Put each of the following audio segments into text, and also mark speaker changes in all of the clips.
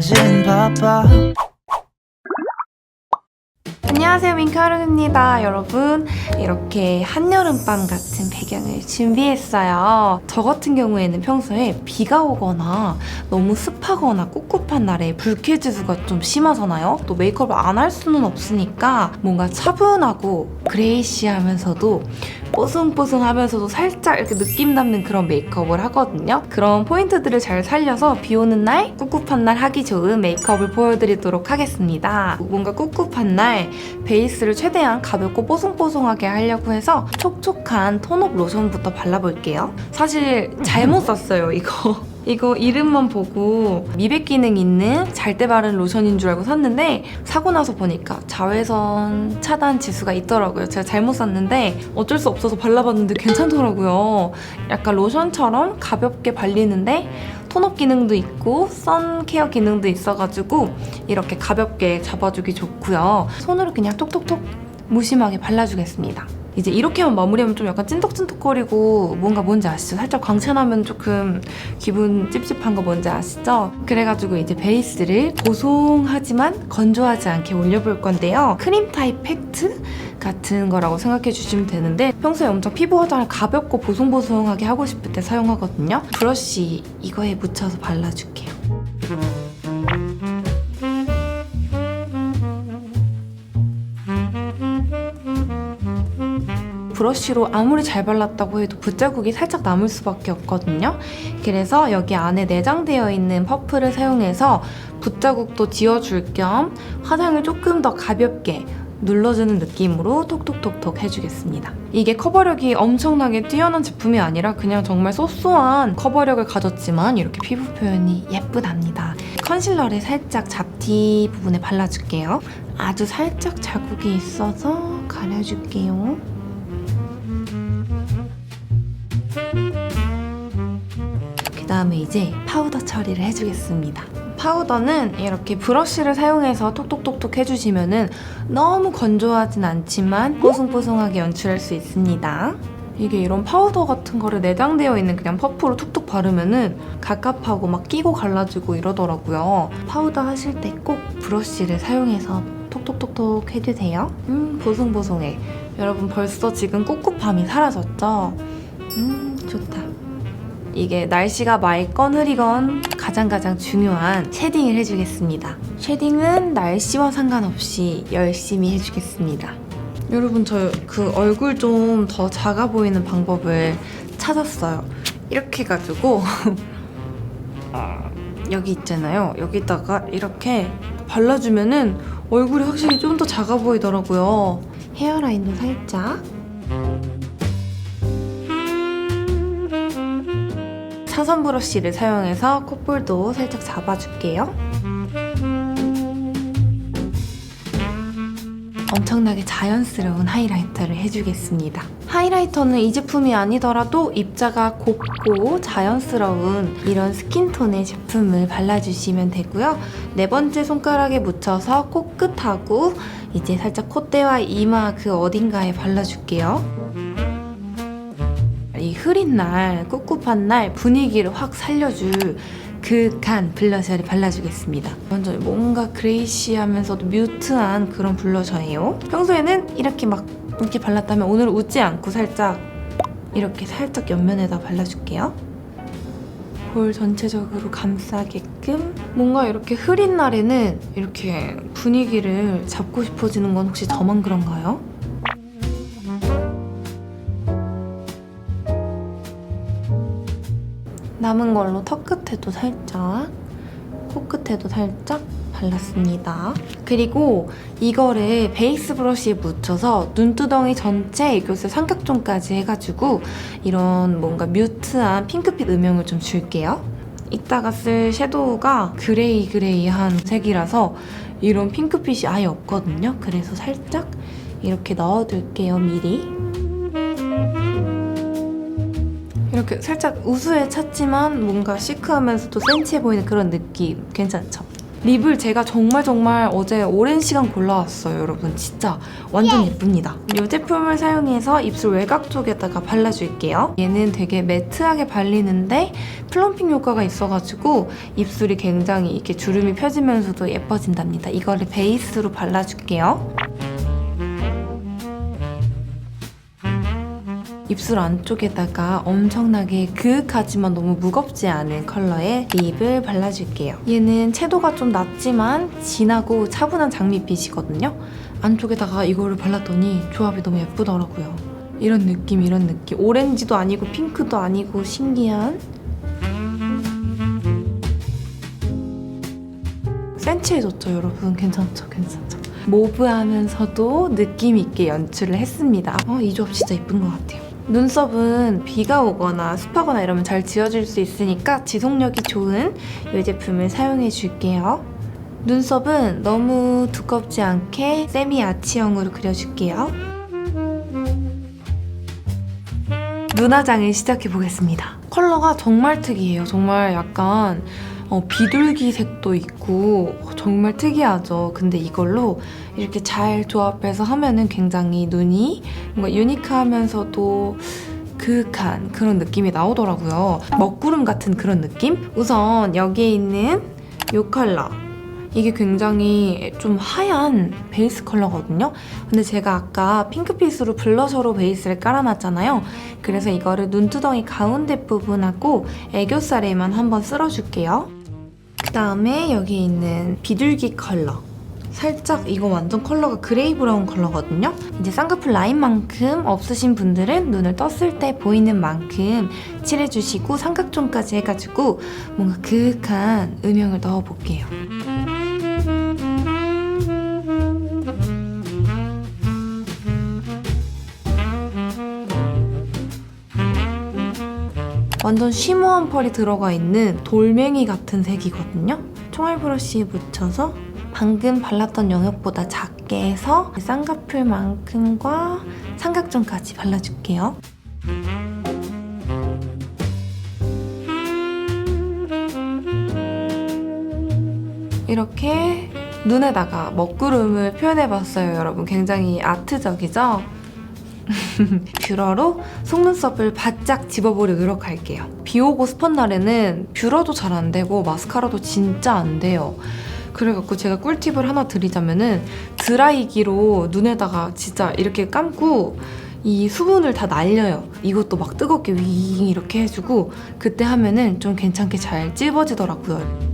Speaker 1: 당신 바빠.
Speaker 2: 안녕하세요, 민카루입니다. 여러분, 이렇게 한여름밤 같은 배경을 준비했어요. 저 같은 경우에는 평소에 비가 오거나 너무 습하거나 꿉꿉한 날에 불쾌지수가 좀 심하잖아요. 또 메이크업을 안 할 수는 없으니까 뭔가 차분하고 그레이시하면서도 뽀송뽀송하면서도 살짝 이렇게 느낌 담는 그런 메이크업을 하거든요. 그런 포인트들을 잘 살려서 비 오는 날, 꿉꿉한 날 하기 좋은 메이크업을 보여드리도록 하겠습니다. 뭔가 꿉꿉한 날 베이스를 최대한 가볍고 뽀송뽀송하게 하려고 해서 촉촉한 톤업 로션부터 발라볼게요. 사실 잘못 샀어요, 이거. 이거 이름만 보고 미백 기능 있는 잘 때 바른 로션인 줄 알고 샀는데 사고 나서 보니까 자외선 차단 지수가 있더라고요. 제가 잘못 샀는데 어쩔 수 없어서 발라봤는데 괜찮더라고요. 약간 로션처럼 가볍게 발리는데 톤업 기능도 있고 선 케어 기능도 있어가지고 이렇게 가볍게 잡아주기 좋고요. 손으로 그냥 톡톡톡 무심하게 발라주겠습니다. 이제 이렇게만 마무리하면 좀 약간 찐득찐득거리고 뭔지 아시죠? 살짝 광채나면 조금 기분 찝찝한 거 뭔지 아시죠? 그래가지고 이제 베이스를 보송하지만 건조하지 않게 올려볼 건데요. 크림 타입 팩트 같은 거라고 생각해 주시면 되는데 평소에 엄청 피부 화장을 가볍고 보송보송하게 하고 싶을 때 사용하거든요. 브러쉬 이거에 묻혀서 발라줄게요. 브러쉬로 아무리 잘 발랐다고 해도 붓자국이 살짝 남을 수밖에 없거든요. 그래서 여기 안에 내장되어 있는 퍼프를 사용해서 붓자국도 지워줄 겸 화장을 조금 더 가볍게 눌러주는 느낌으로 톡톡톡톡 해주겠습니다. 이게 커버력이 엄청나게 뛰어난 제품이 아니라 그냥 정말 소소한 커버력을 가졌지만 이렇게 피부 표현이 예쁘답니다. 컨실러를 살짝 잡티 부분에 발라줄게요. 아주 살짝 자국이 있어서 가려줄게요. 그 다음에 이제 파우더 처리를 해주겠습니다. 파우더는 이렇게 브러쉬를 사용해서 톡톡톡톡 해주시면은 너무 건조하진 않지만 뽀송뽀송하게 연출할 수 있습니다. 이게 이런 파우더 같은 거를 내장되어 있는 그냥 퍼프로 툭툭 바르면은 갑갑하고 막 끼고 갈라지고 이러더라고요. 파우더 하실 때 꼭 브러쉬를 사용해서 톡톡톡톡 해주세요. 보송보송해. 여러분 벌써 지금 꿉꿉함이 사라졌죠? 좋다. 이게 날씨가 맑건 흐리건 가장 중요한 쉐딩을 해주겠습니다. 쉐딩은 날씨와 상관없이 열심히 해주겠습니다. 여러분 저 그 얼굴 좀 더 작아 보이는 방법을 찾았어요. 이렇게 해가지고 여기 있잖아요. 여기다가 이렇게 발라주면은 얼굴이 확실히 좀 더 작아 보이더라고요. 헤어라인도 살짝. 사선 브러쉬를 사용해서 콧볼도 살짝 잡아줄게요. 엄청나게 자연스러운 하이라이터를 해주겠습니다. 하이라이터는 이 제품이 아니더라도 입자가 곱고 자연스러운 이런 스킨톤의 제품을 발라주시면 되고요. 네 번째 손가락에 묻혀서 코끝하고 이제 살짝 콧대와 이마 그 어딘가에 발라줄게요. 이 흐린 날, 꿉꿉한 날 분위기를 확 살려줄 그윽한 블러셔를 발라주겠습니다. 완전 뭔가 그레이시하면서도 뮤트한 그런 블러셔예요. 평소에는 이렇게 발랐다면 오늘 웃지 않고 살짝 이렇게 살짝 옆면에다 발라줄게요. 볼 전체적으로 감싸게끔. 뭔가 이렇게 흐린 날에는 이렇게 분위기를 잡고 싶어지는 건 혹시 저만 그런가요? 남은 걸로 턱 끝에도 살짝, 코끝에도 살짝 발랐습니다. 그리고 이거를 베이스 브러쉬에 묻혀서 눈두덩이 전체 애교살 삼각존까지 해가지고 이런 뭔가 뮤트한 핑크빛 음영을 좀 줄게요. 이따가 쓸 섀도우가 그레이한 색이라서 이런 핑크빛이 아예 없거든요. 그래서 살짝 이렇게 넣어둘게요, 미리. 이렇게 살짝 우수해 찼지만 뭔가 시크하면서도 센치해 보이는 그런 느낌 괜찮죠? 립을 제가 정말 어제 오랜 시간 골라왔어요, 여러분. 진짜 완전 예쁩니다. 이 제품을 사용해서 입술 외곽 쪽에다가 발라줄게요. 얘는 되게 매트하게 발리는데 플럼핑 효과가 있어가지고 입술이 굉장히 이렇게 주름이 펴지면서도 예뻐진답니다. 이거를 베이스로 발라줄게요. 입술 안쪽에다가 엄청나게 그윽하지만 너무 무겁지 않은 컬러의 립을 발라줄게요. 얘는 채도가 좀 낮지만 진하고 차분한 장밋빛이거든요. 안쪽에다가 이거를 발랐더니 조합이 너무 예쁘더라고요. 이런 느낌. 오렌지도 아니고 핑크도 아니고 신기한 센치해졌죠, 여러분? 괜찮죠? 모브하면서도 느낌 있게 연출을 했습니다. 이 조합 진짜 예쁜 것 같아요. 눈썹은 비가 오거나 습하거나 이러면 잘 지워질 수 있으니까 지속력이 좋은 이 제품을 사용해 줄게요. 눈썹은 너무 두껍지 않게 세미 아치형으로 그려줄게요. 눈화장을 시작해 보겠습니다. 컬러가 정말 특이해요. 정말 약간 비둘기 색도 있고 정말 특이하죠. 근데 이걸로 이렇게 잘 조합해서 하면은 굉장히 눈이 뭔가 유니크하면서도 그윽한 그런 느낌이 나오더라고요. 먹구름 같은 그런 느낌? 우선 여기에 있는 이 컬러, 이게 굉장히 좀 하얀 베이스 컬러거든요. 근데 제가 아까 핑크빛으로 블러셔로 베이스를 깔아놨잖아요. 그래서 이거를 눈두덩이 가운데 부분하고 애교살에만 한번 쓸어줄게요. 그 다음에 여기 있는 비둘기 컬러, 살짝 이거 완전 컬러가 그레이 브라운 컬러거든요. 이제 쌍꺼풀 라인만큼 없으신 분들은 눈을 떴을 때 보이는 만큼 칠해주시고 삼각존까지 해가지고 뭔가 그윽한 음영을 넣어볼게요. 완전 쉬머한 펄이 들어가 있는 돌멩이 같은 색이거든요. 총알 브러쉬에 묻혀서 방금 발랐던 영역보다 작게 해서 쌍꺼풀만큼과 삼각존까지 발라줄게요. 이렇게 눈에다가 먹구름을 표현해봤어요, 여러분. 굉장히 아트적이죠? 뷰러로 속눈썹을 바짝 집어보려 노력할게요. 비 오고 습한 날에는 뷰러도 잘 안 되고 마스카라도 진짜 안 돼요. 그래갖고 제가 꿀팁을 하나 드리자면은 드라이기로 눈에다가 진짜 이렇게 감고 이 수분을 다 날려요. 이것도 막 뜨겁게 윙 이렇게 해주고 그때 하면은 좀 괜찮게 잘 찝어지더라고요.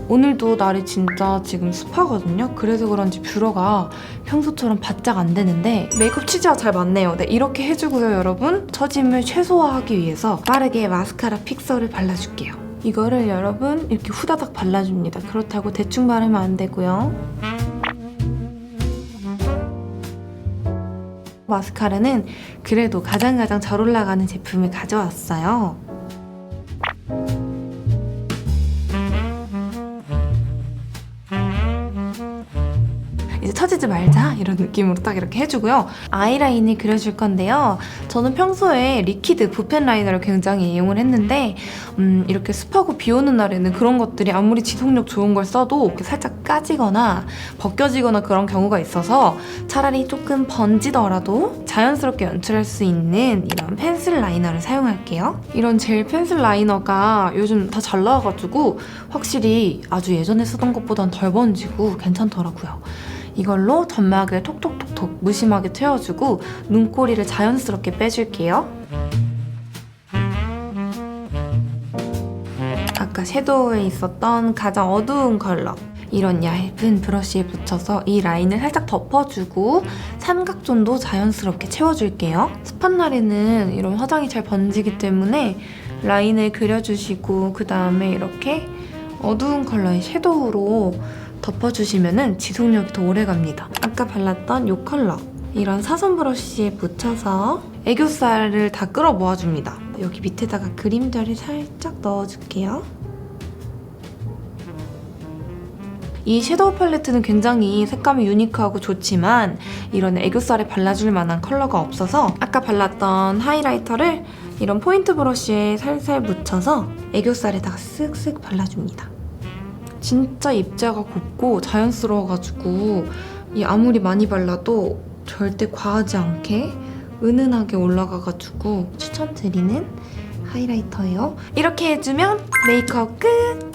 Speaker 2: 오늘도 날이 진짜 지금 습하거든요. 그래서 그런지 뷰러가 평소처럼 바짝 안 되는데 메이크업 취지와 잘 맞네요. 네, 이렇게 해주고요, 여러분. 처짐을 최소화하기 위해서 빠르게 마스카라 픽서를 발라줄게요. 이거를 여러분 이렇게 후다닥 발라줍니다. 그렇다고 대충 바르면 안 되고요. 마스카라는 그래도 가장 잘 올라가는 제품을 가져왔어요. 이제 처지지 말자 이런 느낌으로 딱 이렇게 해주고요. 아이라인을 그려줄 건데요. 저는 평소에 리퀴드 붓펜 라이너를 굉장히 이용을 했는데 이렇게 습하고 비 오는 날에는 그런 것들이 아무리 지속력 좋은 걸 써도 이렇게 살짝 까지거나 벗겨지거나 그런 경우가 있어서 차라리 조금 번지더라도 자연스럽게 연출할 수 있는 이런 펜슬 라이너를 사용할게요. 이런 젤 펜슬 라이너가 요즘 다 잘 나와가지고 확실히 아주 예전에 쓰던 것보단 덜 번지고 괜찮더라고요. 이걸로 점막을 톡톡톡톡 무심하게 채워주고 눈꼬리를 자연스럽게 빼줄게요. 아까 섀도우에 있었던 가장 어두운 컬러, 이런 얇은 브러쉬에 붙여서 이 라인을 살짝 덮어주고 삼각존도 자연스럽게 채워줄게요. 습한 날에는 이런 화장이 잘 번지기 때문에 라인을 그려주시고 그 다음에 이렇게 어두운 컬러의 섀도우로 덮어주시면 지속력이 더 오래갑니다. 아까 발랐던 이 컬러, 이런 사선 브러쉬에 묻혀서 애교살을 다 끌어 모아줍니다. 여기 밑에다가 그림자를 살짝 넣어줄게요. 이 섀도우 팔레트는 굉장히 색감이 유니크하고 좋지만 이런 애교살에 발라줄 만한 컬러가 없어서 아까 발랐던 하이라이터를 이런 포인트 브러쉬에 살살 묻혀서 애교살에다가 쓱쓱 발라줍니다. 진짜 입자가 곱고 자연스러워가지고 이 아무리 많이 발라도 절대 과하지 않게 은은하게 올라가가지고 추천드리는 하이라이터예요. 이렇게 해주면 메이크업 끝!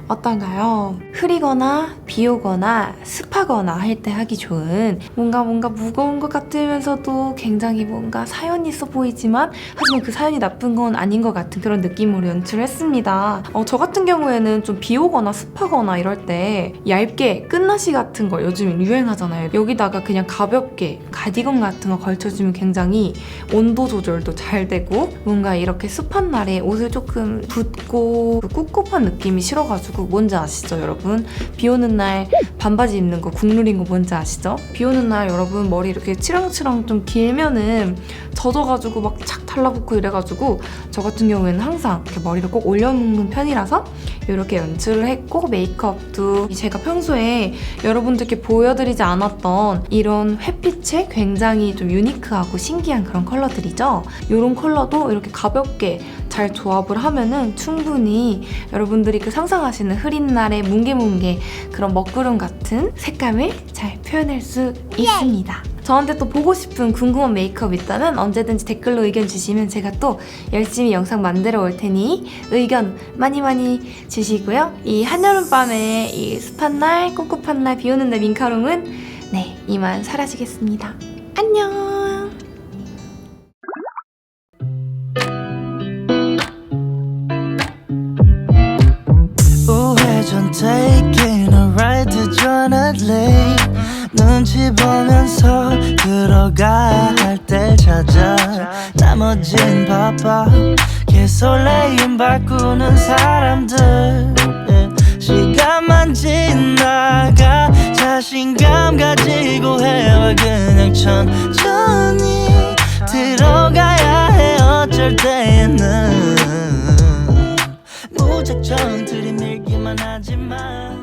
Speaker 2: 어떤가요? 흐리거나 비 오거나 습하거나 할 때 하기 좋은 뭔가 무거운 것 같으면서도 굉장히 뭔가 사연이 있어 보이지만 하지만 그 사연이 나쁜 건 아닌 것 같은 그런 느낌으로 연출했습니다. 저 같은 경우에는 좀 비 오거나 습하거나 이럴 때 얇게 끝나시 같은 거 요즘 유행하잖아요. 여기다가 그냥 가볍게 가디건 같은 거 걸쳐주면 굉장히 온도 조절도 잘 되고 뭔가 이렇게 습한 날에 옷을 조금 붓고 꿉꿉한 느낌이 싫어가지고 뭔지 아시죠 여러분? 비 오는 날 반바지 입는 거 국룰인 거 뭔지 아시죠? 비 오는 날 여러분 머리 이렇게 치렁치렁 좀 길면은 젖어가지고 막 착 달라붙고 이래가지고 저 같은 경우에는 항상 이렇게 머리를 꼭 올려놓는 편이라서 이렇게 연출을 했고 메이크업도 제가 평소에 여러분들께 보여드리지 않았던 이런 햇빛에 굉장히 좀 유니크하고 신기한 그런 컬러들이죠. 이런 컬러도 이렇게 가볍게 잘 조합을 하면은 충분히 여러분들이 그 상상하시는 흐린 날의 뭉게뭉게 그런 먹구름 같은 색감을 잘 표현할 수 있습니다. 저한테 또 보고 싶은 궁금한 메이크업 있다면 언제든지 댓글로 의견 주시면 제가 또 열심히 영상 만들어 올 테니 의견 많이 주시고요. 이 한여름밤에 이 습한 날, 꿉꿉한 날, 비 오는 날 민카롱은 네, 이만 사라지겠습니다. 안녕!
Speaker 1: 우회전 taking a ride to journey 눈치 보면서 들어가야 할 때 찾아 나머진 바빠 개설레임 바꾸는 사람들 시간만 지나가 자신감 가지고 해와 그냥 천천히 들어가야 해 어쩔 때에는 무작정 들이밀기만 하지만